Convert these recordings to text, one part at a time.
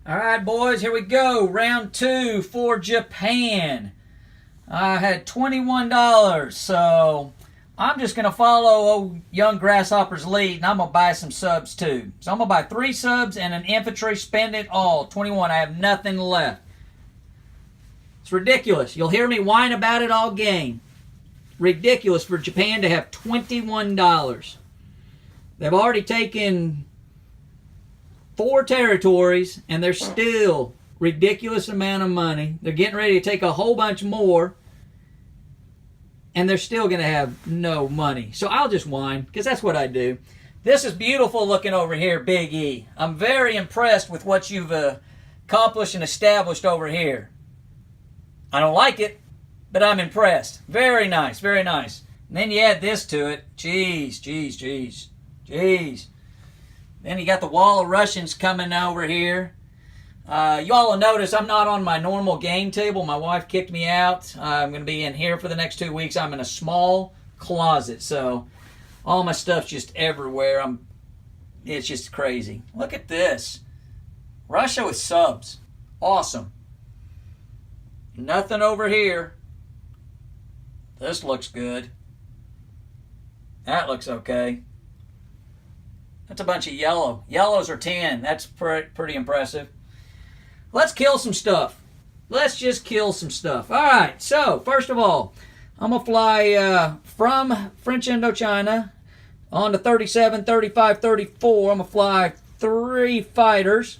All right, boys, here we go. Round 2 for Japan. I had $21, so I'm just going to follow old Young Grasshopper's lead, and I'm going to buy some subs too. So I'm going to buy 3 subs and an infantry, spend it all. 21, I have nothing left. It's ridiculous. You'll hear me whine about it all game. Ridiculous for Japan to have $21. They've already taken 4 territories, and they're still ridiculous amount of money. They're getting ready to take a whole bunch more, and they're still going to have no money. So I'll just whine, because that's what I do. This is beautiful looking over here, Big E. I'm very impressed with what you've accomplished and established over here. I don't like it, but I'm impressed. Very nice, very nice. And then you add this to it. Jeez. Then you got the wall of Russians coming over here. Y'all will notice I'm not on my normal game table. My wife kicked me out. I'm going to be in here for the next 2 weeks. I'm in a small closet, so all my stuff's just everywhere. It's just crazy. Look at this. Russia with subs. Awesome. Nothing over here. This looks good. That looks okay. That's a bunch of yellow. Yellows are 10. That's pretty impressive. Let's kill some stuff. Let's just kill some stuff. All right, so first of all, I'm going to fly from French Indochina on to 37, 35, 34. I'm going to fly 3 fighters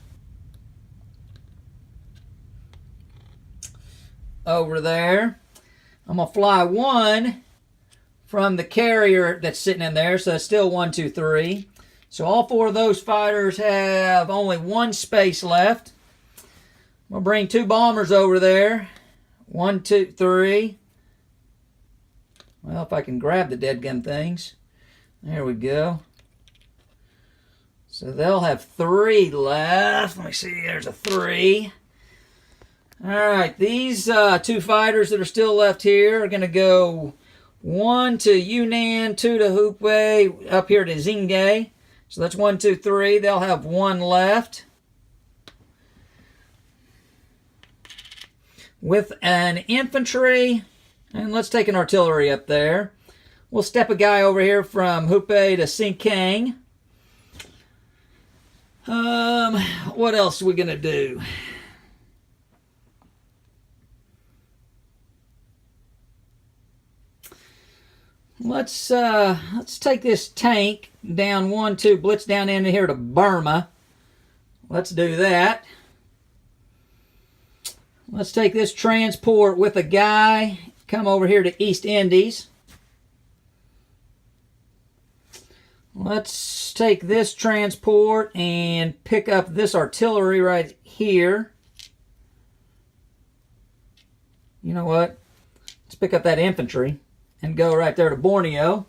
over there. I'm going to fly 1 from the carrier that's sitting in there, so that's still 1, 2, 3. So all 4 of those fighters have only 1 space left. I'm going to bring 2 bombers over there. 1, 2, 3. Well, if I can grab the dead gun things. There we go. So they'll have 3 left. Let me see, there's a 3. All right, these 2 fighters that are still left here are going to go 1 to Yunnan, 2 to Hubei, up here to Xingay. So that's 1, 2, 3. They'll have 1 left. With an infantry, and let's take an artillery up there. We'll step a guy over here from Hubei to Xingkang. What else are we going to do? Let's take this tank down 1, 2, blitz down into here to Burma. Let's do that. Let's take this transport with a guy, come over here to East Indies. Let's take this transport and pick up this artillery right here. You know what? Let's pick up that infantry and go right there to Borneo.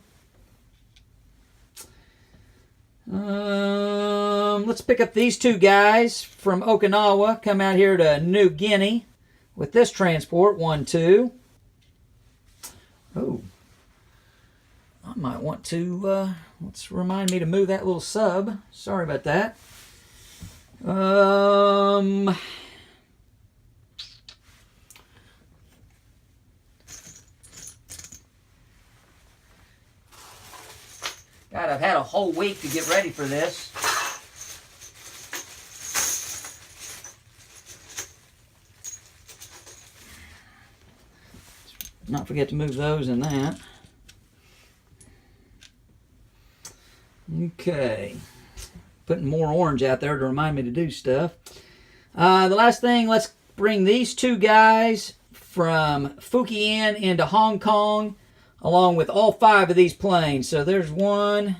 Let's pick up these 2 guys from Okinawa, come out here to New Guinea with this transport, 1, 2. Oh, I might want to, let's remind me to move that little sub. Sorry about that. God, I've had a whole week to get ready for this. Not forget to move those in that. Okay. Putting more orange out there to remind me to do stuff. The last thing, let's bring these 2 guys from Fujian into Hong Kong, along with all 5 of these planes. So there's 1,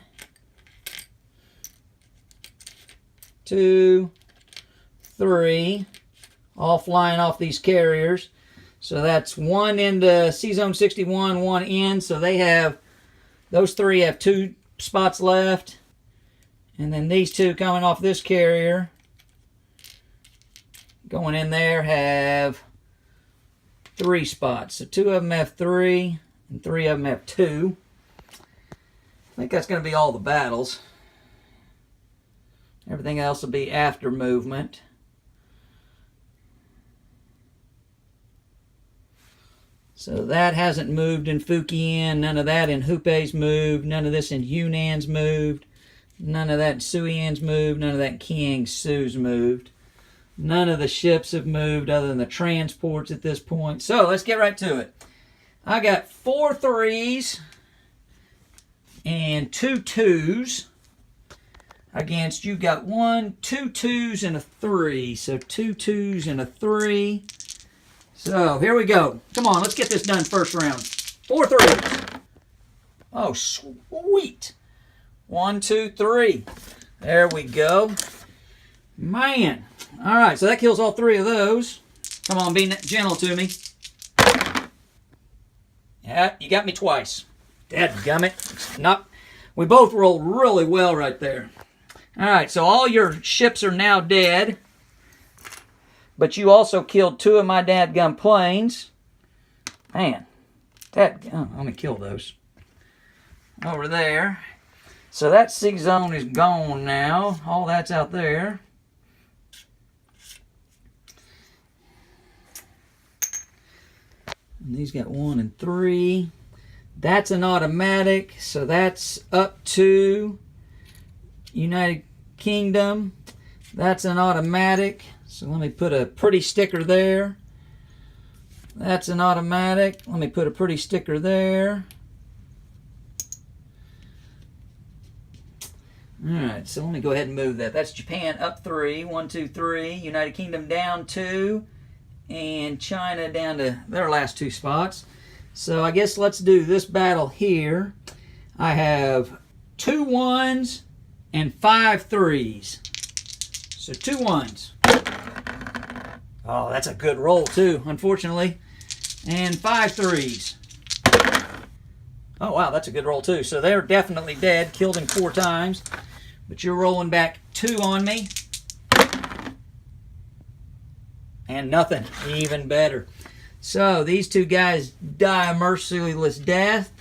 2, 3, all flying off these carriers. So that's 1 into C-Zone 61, 1 in. So they have, those 3 have 2 spots left. And then these 2 coming off this carrier, going in there, have 3 spots. So 2 of them have 3, and 3 of them have 2. I think that's going to be all the battles. Everything else will be after movement. So that hasn't moved in Fujian. None of that in Hubei's moved. None of this in Yunnan's moved. None of that in Suian's moved. None of that in Kiangsu's moved. None of the ships have moved other than the transports at this point. So let's get right to it. I got 4 3s and 2 2s. Against you got 1, 2 2s and a 3. So 2 2s and a 3. So here we go. Come on, let's get this done first round. 4 3s. Oh, sweet. 1, 2, 3. There we go. Man. All right, so that kills all 3 of those. Come on, be gentle to me. Yeah, you got me twice. Dadgummit. Not. We both rolled really well right there. All right, so all your ships are now dead. But you also killed 2 of my dadgum planes. Man, let me kill those. Over there. So that sea zone is gone now. All that's out there. And these got 1 and 3. That's an automatic, so that's up to United Kingdom. That's an automatic. So let me put a pretty sticker there. That's an automatic. Let me put a pretty sticker there. Alright, so let me go ahead and move that. That's Japan up 3. 1, 2, 3. United Kingdom down 2. And China down to their last 2 spots. So I guess let's do this battle here. I have 2 1s and 5 3s. So 2 1s. Oh, that's a good roll too, unfortunately. And 5 3s. Oh, wow, that's a good roll too. So they're definitely dead, killed him 4 times. But you're rolling back 2 on me. And nothing, even better. So these 2 guys die a merciless death.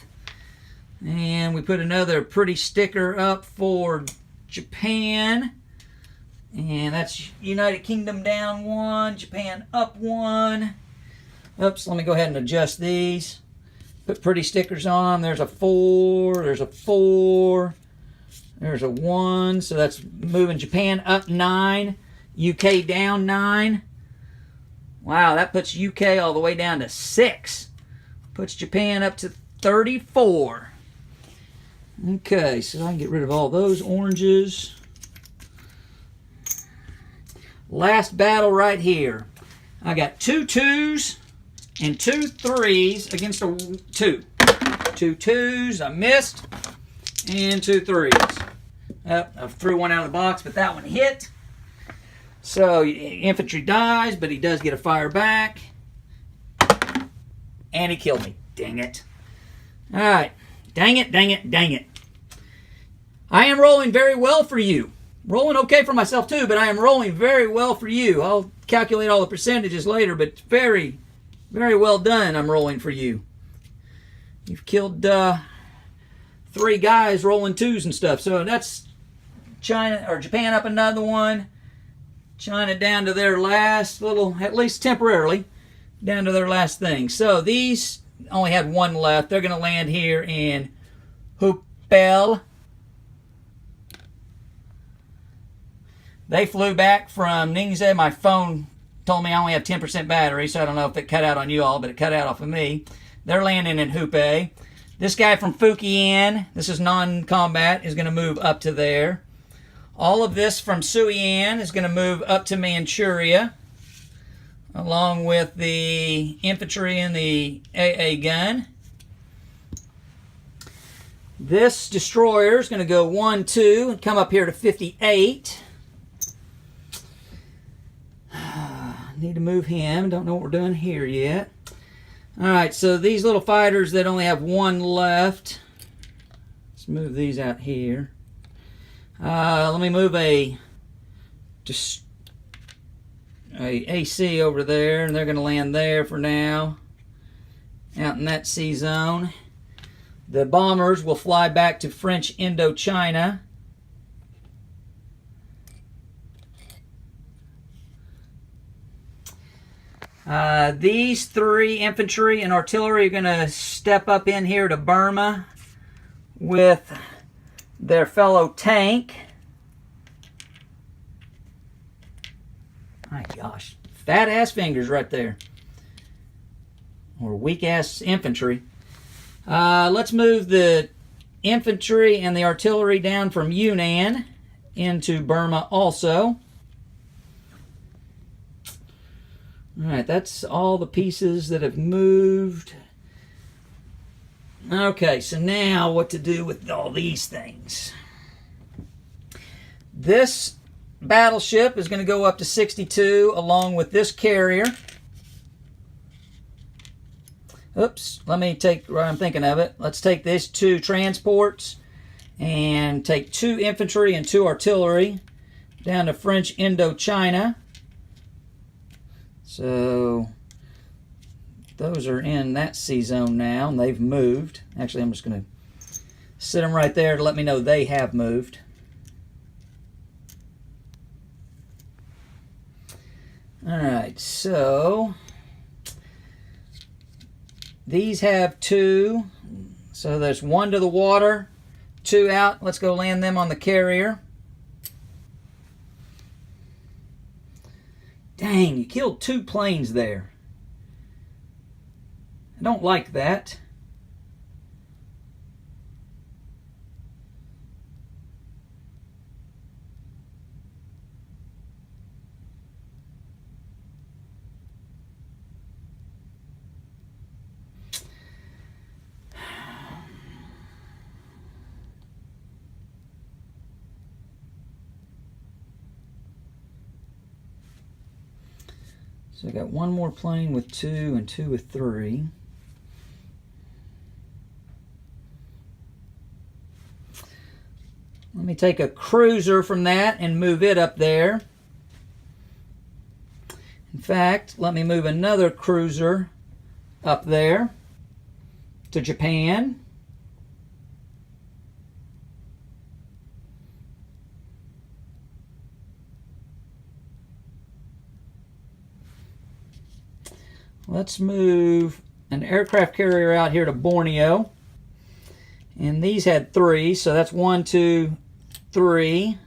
And we put another pretty sticker up for Japan. And that's United Kingdom down 1, Japan up 1. Oops, let me go ahead and adjust these. Put pretty stickers on them. There's a 4, there's a 4, there's a 1. So that's moving Japan up 9, UK down 9. Wow, that puts UK all the way down to 6. Puts Japan up to 34. Okay, so I can get rid of all those oranges. Last battle right here. I got 2 2s and 2 3s against a 2. 2 2s, I missed, and 2 3s. I threw one out of the box, but that one hit. So infantry dies, but he does get a fire back. And he killed me. Dang it. All right. Dang it, dang it, dang it. I am rolling very well for you. Rolling okay for myself too, but I am rolling very well for you. I'll calculate all the percentages later, but very, very well done I'm rolling for you. You've killed 3 guys rolling 2s and stuff. So that's China or Japan up another one. China down to their last little, at least temporarily, down to their last thing. So these only had 1 left. They're going to land here in Hubei. They flew back from Ningxia. My phone told me I only have 10% battery, so I don't know if it cut out on you all, but it cut out off of me. They're landing in Hubei. This guy from Fujian, this is non-combat, is going to move up to there. All of this from Suian is going to move up to Manchuria, along with the infantry and the AA gun. This destroyer is going to go 1, 2, and come up here to 58. Need to move him. Don't know what we're doing here yet. Alright, so these little fighters that only have 1 left. Let's move these out here. Let me move a AC over there, and they're going to land there for now, out in that sea zone. The bombers will fly back to French Indochina. These three, infantry and artillery, are going to step up in here to Burma with their fellow tank. My gosh, fat ass fingers right there. Or weak ass infantry. Let's move the infantry and the artillery down from Yunnan into Burma also. Alright, that's all the pieces that have moved. Okay, so now what to do with all these things. This battleship is going to go up to 62 along with this carrier. Oops, let me take, right, I'm thinking of it. Let's take these two transports and take 2 infantry and 2 artillery down to French Indochina. So those are in that sea zone now, and they've moved. Actually, I'm just going to sit them right there to let me know they have moved. All right, so these have 2. So there's 1 to the water, 2 out. Let's go land them on the carrier. Dang, you killed 2 planes there. I don't like that. So I got 1 more plane with 2 and 2 with 3. Let me take a cruiser from that and move it up there. In fact, let me move another cruiser up there to Japan. Let's move an aircraft carrier out here to Borneo. And these had 3, so that's 1, 2, 3.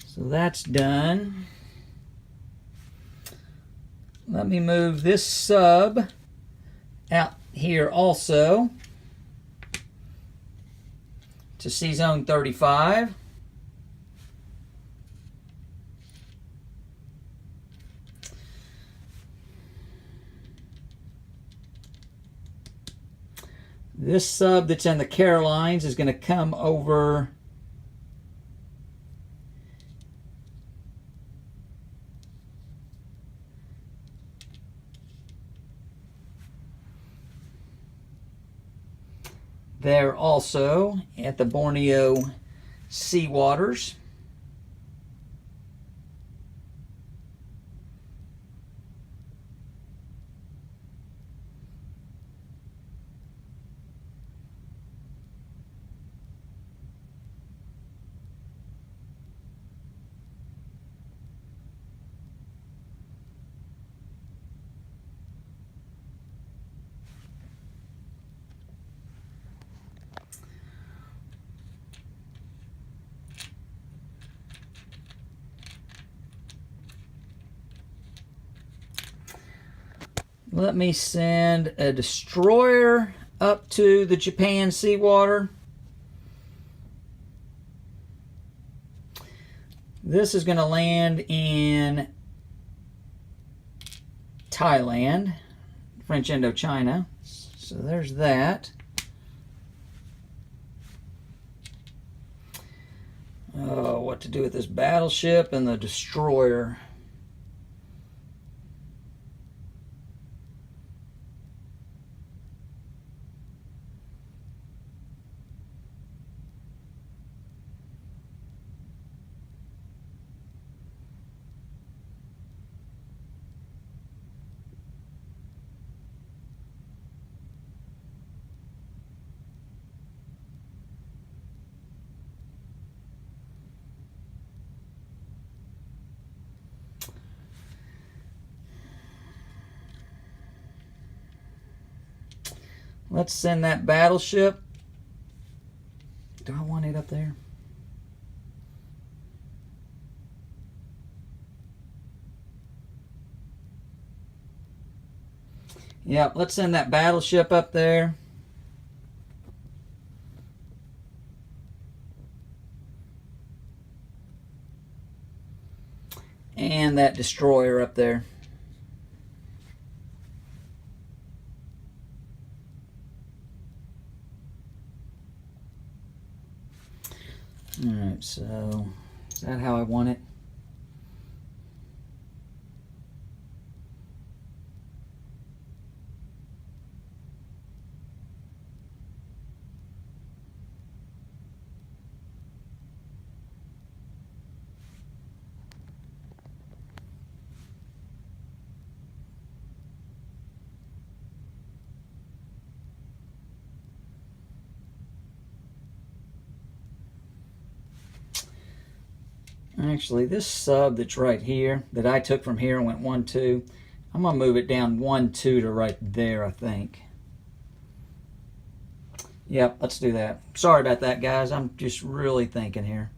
So that's done. Let me move this sub out here also to Sea Zone 35. This sub that's in the Carolines is going to come over there also at the Borneo sea waters. Let me send a destroyer up to the Japan seawater. This is going to land in Thailand, French Indochina. So there's that. Oh, what to do with this battleship and the destroyer. Let's send that battleship. Do I want it up there? Yep, let's send that battleship up there. And that destroyer up there. Alright, so is that how I want it? Actually, this sub that's right here, that I took from here and went 1, 2, I'm going to move it down 1, 2 to right there, I think. Yep, let's do that. Sorry about that, guys. I'm just really thinking here.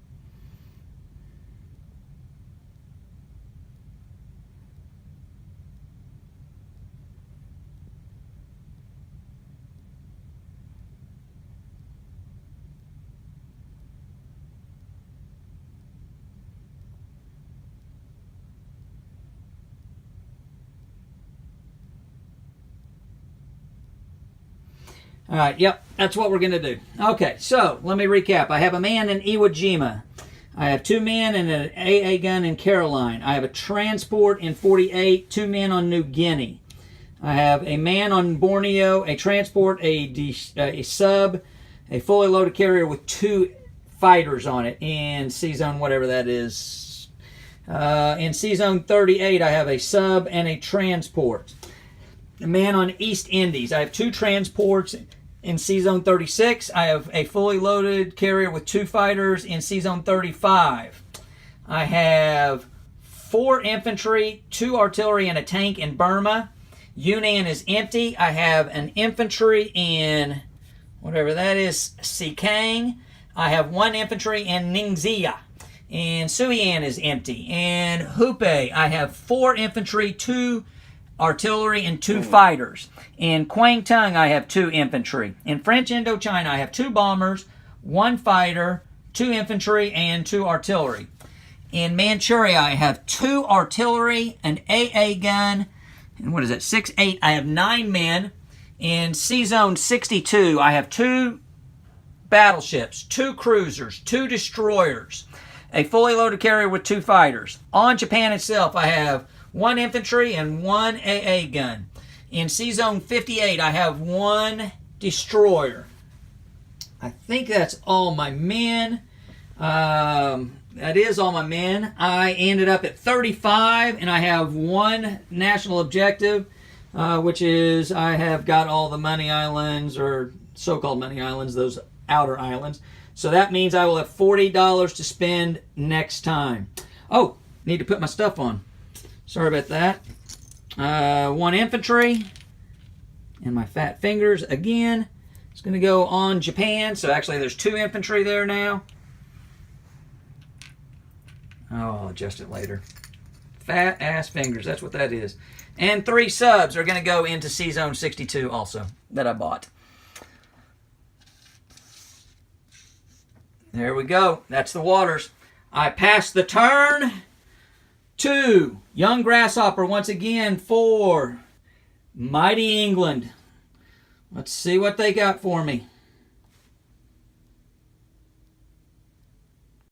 All right, yep, that's what we're going to do. Okay, so let me recap. I have a man in Iwo Jima. I have 2 men and an AA gun in Caroline. I have a transport in 48, 2 men on New Guinea. I have a man on Borneo, a transport, a sub, a fully loaded carrier with 2 fighters on it in C-Zone, whatever that is. In C-Zone 38, I have a sub and a transport. A man on East Indies. I have 2 transports in C-Zone 36. I have a fully loaded carrier with 2 fighters in C-Zone 35. I have 4 infantry, 2 artillery, and a tank in Burma. Yunnan is empty. I have an infantry in whatever that is, Sikang. I have 1 infantry in Ningxia. And Suian is empty. In Hubei, I have 4 infantry, 2 artillery, and 2 fighters. In Kwangtung, I have 2 infantry. In French Indochina, I have 2 bombers, 1 fighter, 2 infantry, and 2 artillery. In Manchuria, I have 2 artillery, an AA gun, and what is that, 6, 8. I have 9 men. In C-Zone 62, I have 2 battleships, 2 cruisers, 2 destroyers, a fully loaded carrier with 2 fighters. On Japan itself, I have 1 infantry and 1 AA gun. In C-Zone 58, I have 1 destroyer. I think that's all my men. That is all my men. I ended up at 35, and I have 1 national objective, which is I have got all the money islands, or so-called money islands, those outer islands. So that means I will have $40 to spend next time. Oh, need to put my stuff on. Sorry about that. 1 infantry, and my fat fingers again. It's going to go on Japan. So actually there's 2 infantry there now. Oh, I'll adjust it later. Fat ass fingers, that's what that is. And 3 subs are going to go into C-Zone 62 also, that I bought. There we go. That's the waters. I passed the turn to Young Grasshopper once again for Mighty England. Let's see what they got for me.